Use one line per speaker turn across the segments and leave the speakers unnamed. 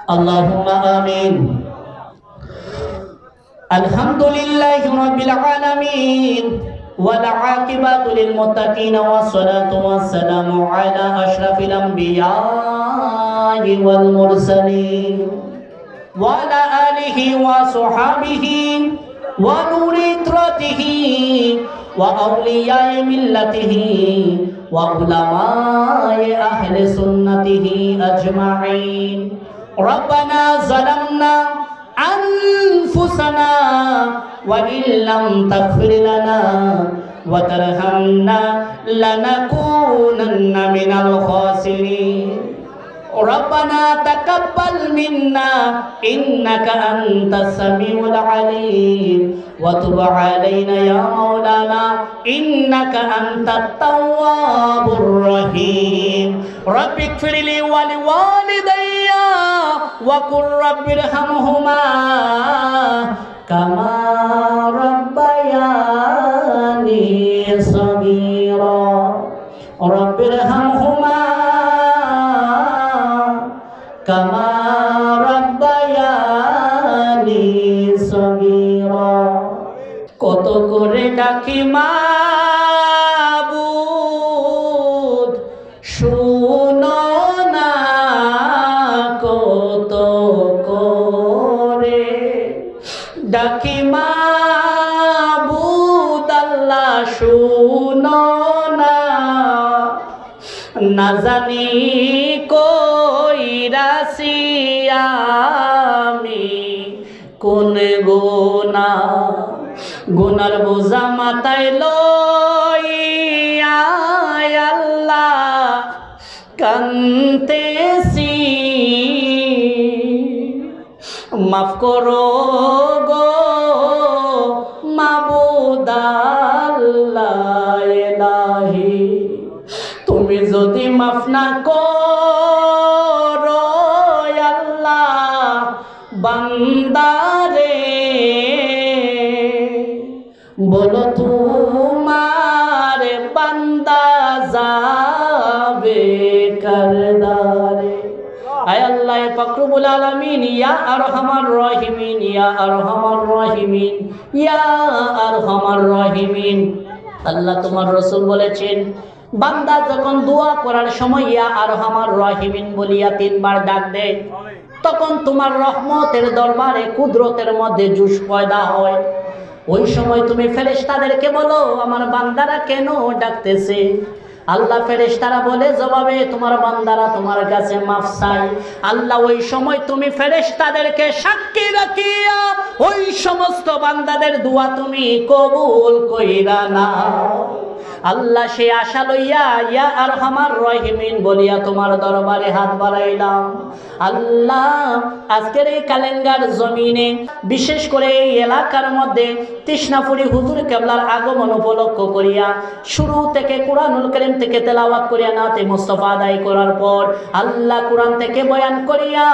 اللهم آمين. الحمد لله رب العالمين والعاقبة للمتقين والصلاة والسلام على أشرف الأنبياء والمرسلين وعلى آله وصحبه ونور طرته وأولياء ملته وعلماء أهل سنته أجمعين. ربنا ظلمنا أنفسنا وإن لم تغفر لنا وترحمنا لنكونن من الخاسرين. ربنا تقبل منا إنك أنت السميع العليم وتب علينا يا مولانا إنك أنت التواب الرحيم. رب اغفر لي ولوالدي وقل رب ارحمهما كما ربياني صغيرا. رب ارحمهما كما ربياني صغيرا. কত করে ডাকি মাবুদ শুনো না, কত করে ডাকি মাবুদ আল্লাহ শুনো না, না জানি কইরাছি আমি কোন গুনার বোঝা মাথায় লইয়া আল্লাহ কান্দেছি, মাফ করো গো মাবুদ আল্লাহ ইলাহি। তুমি যদি মাফ না করো আল্লাহ বান্দারে, বলো তোমার বান্দা যাবে কারদারে। আয় আল্লাহ পাক রব্বুল আলামিন, ইয়া আরহামার রাহিমিন, ইয়া আরহামার রাহিমিন, ইয়া আরহামার রাহিমিন। আল্লাহ তোমার রাসূল বলেছেন, বান্দা যখন দোয়া করার সময় ইয়া আরহামার রাহিমিন বলিয়া 3 বার ডাক দেয়, তখন তোমার রহমতের দরবারে কুদরতের মধ্যে জুস পয়দা হয়। ওই সময় তুমি ফেরেশতাদেরকে বলো, আমার বান্দারা কেন ডাকতেছে? আল্লাহ ফেরেশতারা বলে জবাবে, তোমার বান্দারা তোমার কাছে মাফ চায়। আল্লাহ ওই সময় তুমি ফেরেশতাদেরকে সাক্ষী রাখিয়া ওই সমস্ত বান্দাদের দোয়া তুমি কবুল কইরা নাও। আল্লাহ সে আশা লইয়া ইয়া আরহামার রাহিমিন বলিয়া তোমার দরবারে হাত বাড়াইলাম। আল্লাহ আজকের এই কালেঙ্গার জমিনে, বিশেষ করে এই এলাকার মধ্যে তৃষ্ণাপুরী হুজুর কেবলার আগমন উপলক্ষ করিয়া শুরু থেকে কুরআনুল কারীম থেকে তেলাওয়াত করিয়া নাতে মুস্তাফা আদায় করার পর আল্লাহ কুরআন থেকে বয়ান করিয়া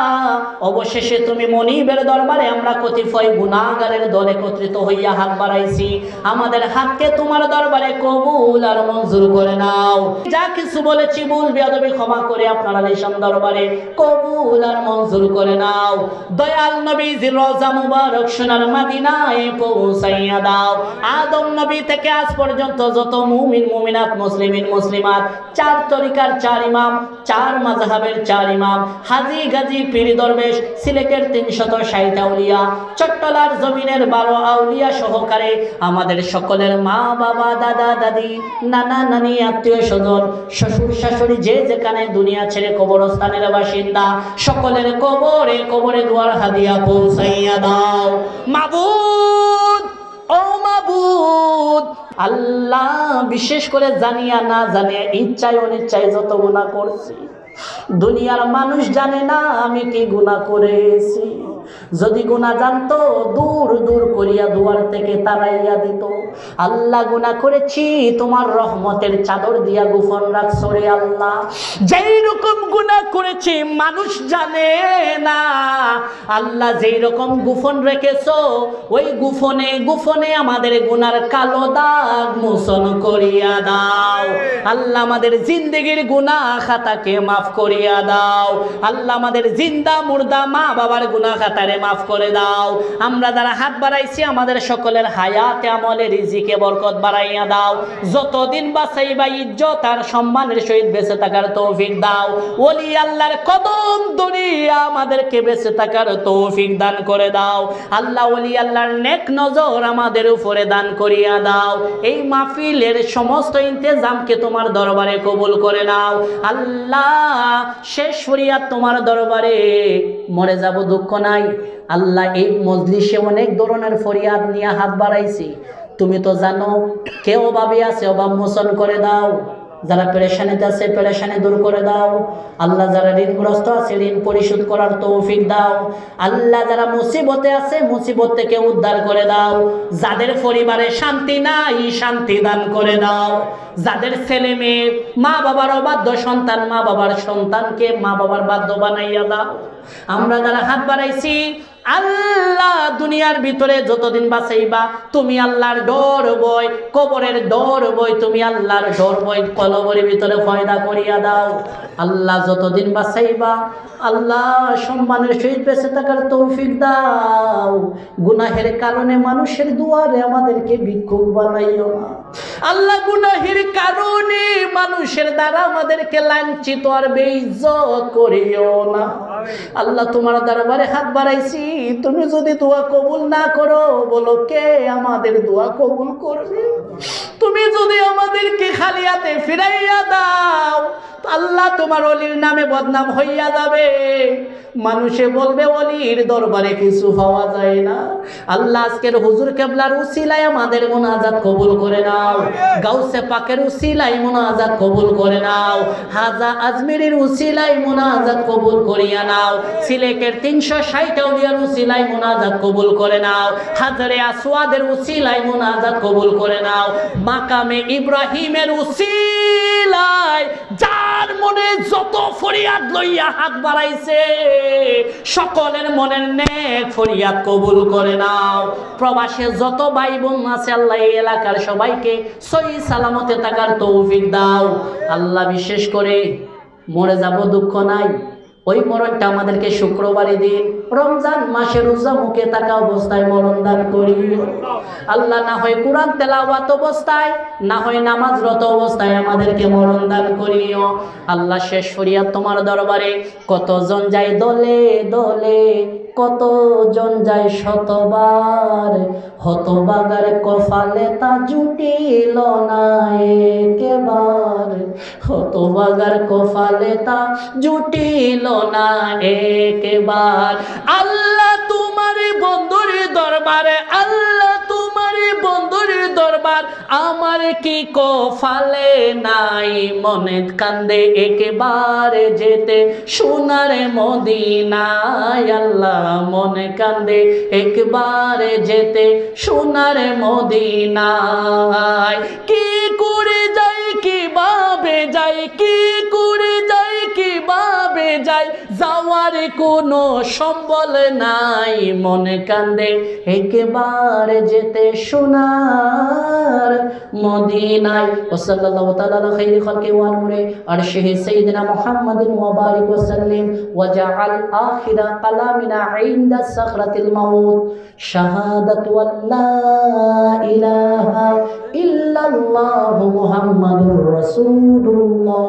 অবশেষে তুমি মনিবের দরবারে আমরা কতিপয় গুনাহগারের দল একত্রিত হইয়া হাত বাড়াইছি। আমাদের হাতকে তোমার দরবারে কবুল আর মঞ্জুর করে নাও। যা কিছু বলেছি ভুল বেয়াদবি ক্ষমা করে আপনারা নিশান দরবারে কবুল আর মঞ্জুর করে নাও। দয়াল নবীজির রওজা মুবারক সোনার মদিনায় পৌঁছাইয়া দাও। আদম নবী থেকে আজ পর্যন্ত যত মুমিন মুমিনাত মুসলিমিন মুসলিমাত, 4 তরিকার 4 ইমাম, 4 মাযহাবের 4 ইমাম, হাজী গাজী পীর দরবেশ, সিলেটের 360 আউলিয়া, চট্টলার জমিনের 12 আউলিয়া সহকারে আমাদের সকলের মা বাবা দাদা দাদি নানা নানি আত্মীয় স্বজন শ্বশুর শাশুড়ি যে যেখানে দুনিয়া ছেড়ে কবরস্থানের বাসিন্দা সকলের কবরে দুয়ার হাদিয়া পৌঁছাইয়া দাও। মাবুদ, ও মাবুদ আল্লাহ, বিশেষ করে জানিয়া না জানিয়া ইচ্ছায় অনিচ্ছায় যত গুনাহ করছি, দুনিয়ার মানুষ জানে না আমি কি গুনাহ করেছি। যদি গুনাহ জানতো দূর দূর করিয়া দুয়ার থেকে তাড়াইয়া দিত। আল্লাহ গুনাহ করেছি তোমার রহমতের চাদর দিয়া গোপন রাখছো রে আল্লাহ। যেই রকম গুনাহ করেছি মানুষ জানে না আল্লাহ, যেই রকম গোপন রেখেছো ওই গোপনে গোপনে আমাদের গুনার কালো দাগ মোচন করিয়া দাও আল্লাহ। আমাদের জিন্দেগির গুনাহ খাতাকে মাফ করিয়া দাও আল্লাহ। আমাদের জিন্দা মুর্দা মা বাবার গুনাহ খাতারে মাফ করে দাও। আমরা যারা হাত বাড়াইছি আমাদের সকলের হায়াতে আমলে রিজিকে বরকত বাড়াইয়া দাও। যতদিন বাঁচাইবা ইজ্জত আর সম্মানের সহিত বেঁচে থাকার তৌফিক দাও। ওলি আল্লাহর কদম ধরিয়া আমাদেরকে বেঁচে থাকার তৌফিক দান করে দাও আল্লাহ। ওলি আল্লাহর নেক নজর আমাদের উপরে দান করিয়া দাও। এই মাহফিলের সমস্ত ইন্তেজামকে তোমার দরবারে কবুল করে নাও আল্লাহ। শেষ ফরিয়াদ তোমার দরবারে, মরে যাব দুঃখ নাই আল্লাহ। এই মজলিসে অনেক ধরনের ফরিয়াদ নিয়ে হাত বাড়াইছি, তুমি তো জানো। কেউ অভাবে আছে অভাব মোচন করে দাও, যারা পেরেশানিতে আছে পেরেশানি দূর করে দাও আল্লাহ। যারা ঋণগ্রস্ত আছে ঋণ পরিশোধ করার তৌফিক দাও আল্লাহ। যারা মুসিবতে আছে মুসিবত থেকে উদ্ধার করে দাও। যাদের পরিবারে শান্তি নাই শান্তি দান করে দাও। যাদের ছেলে মেয়ে মা বাবার অবাধ্য সন্তান মা বাবার সন্তানকে মা বাবার বাধ্য বানাইয়া দাও। আমরা যারা হাত বাড়াইছি আল্লাহ দুনিয়ার ভিতরে যতদিন বাঁচাইবা তুমি আল্লাহর ডর বই, কবরের ডর বই তুমি আল্লাহর ডর বই কলবরের ভিতরে ফয়দা করিয়া দাও আল্লাহ। যতদিন বাঁচাইবা আল্লাহ সম্মানের সহিত বেঁচে থাকার তৌফিক দাও। গুনাহের কারণে মানুষের দুয়ারে আমাদেরকে ভিক্ষুক বানাইও না আল্লাহ। গুনাহের কারণে মানুষের দ্বারা আমাদেরকে লাঞ্ছিত আর বেইজ্জত করিও না আল্লাহ। তোমার দরবারে হাত বাড়াইছি, তুমি যদি দোয়া কবুল না করো বলো কে আমাদের দোয়া কবুল করবে? তুমি যদি আমাদেরকে খালি হাতে ফিরাইয়া দাও আল্লাহ তোমার ওলির নামে বদনাম হইয়া যাবে। মানুষে বলবে ওলির দরবারে কিছু পাওয়া যায় না আল্লাহ। আজকের হুজুর কেবলার উসিলায় আমাদের মুনাজাত কবুল করে নাও। গাউসে পাকের উসিলায় মুনাজাত কবুল করে নাও। হাজা আজমিরের উসিলায় মুনাজাত কবুল করিয়া নাও। সিলেটের 360 আউলিয়ার উসিলায় মুনাজাত কবুল করে নাও। হাজারে আসওয়াদের উসিলায় মুনাজাত কবুল করে নাও। মাকামে ইব্রাহিমের উসিলায় যার মনে যত ফরিয়াদ লইয়া হাত বাড়াইছে সকলের মনের নেক ফরিয়াদ কবুল করে নাও। প্রবাসে যত ভাই বোন আছে আল্লাহ এই এলাকার সবাইকে সহি সালামতে থাকার তৌফিক দাও আল্লাহ। বিশেষ করে মরে যাব দুঃখ নাই ওই মরণটা আমাদেরকে শুক্রবারে দিন রমজান মাসে রোজা মুখে থাকা অবস্থায় মরণ দান করি আল্লাহ। না হয় কুরআন তেলাওয়াত অবস্থায় না হয় নামাজরত অবস্থায় আমাদেরকে মরণ দান করিও আল্লাহ। শেষ ফরিয়াদ তোমার দরবারে, কতজন যায় দলে দলে কতজন যায় শতবার, হতবাগার কপালে তা জুটিল না একেবার, হতবাগার কপালে তা জুটিল না একেবার। আল্লাহ তোমার বন্ধুর দরবারে, আল্লাহ তোমার বন্ধুর দরবার আমার কি কপালে নাই, মনে কান্দে একেবারে যেতে সোনার মদিনায়। আল্লাহ মনে কান্দে একবারে যেতে সোনার মদিনায়। কি করে যাই কিভাবে যাই, কি করে যাই কিভাবে যাই, যাওয়ার কোনো সম্বল নাই, মনে কান্দে একবারে যেতে সোনার মদিনায়। ওয়াসাল্লাল্লাহু তাআলা আলা খাইরি খালকি ওয়া নূরি আরশিহি সাইয়্যিদিনা মুহাম্মাদিন ওয়া বারিক ওয়া সাল্লিম ওয়া জাআল আখিরা কালামিনা ইনদা সাখরাতিল মাউত শাহাদাতু আল্লা ইলাহা ইল্লাল্লাহু মুহাম্মাদুর রাসূলুল্লাহ।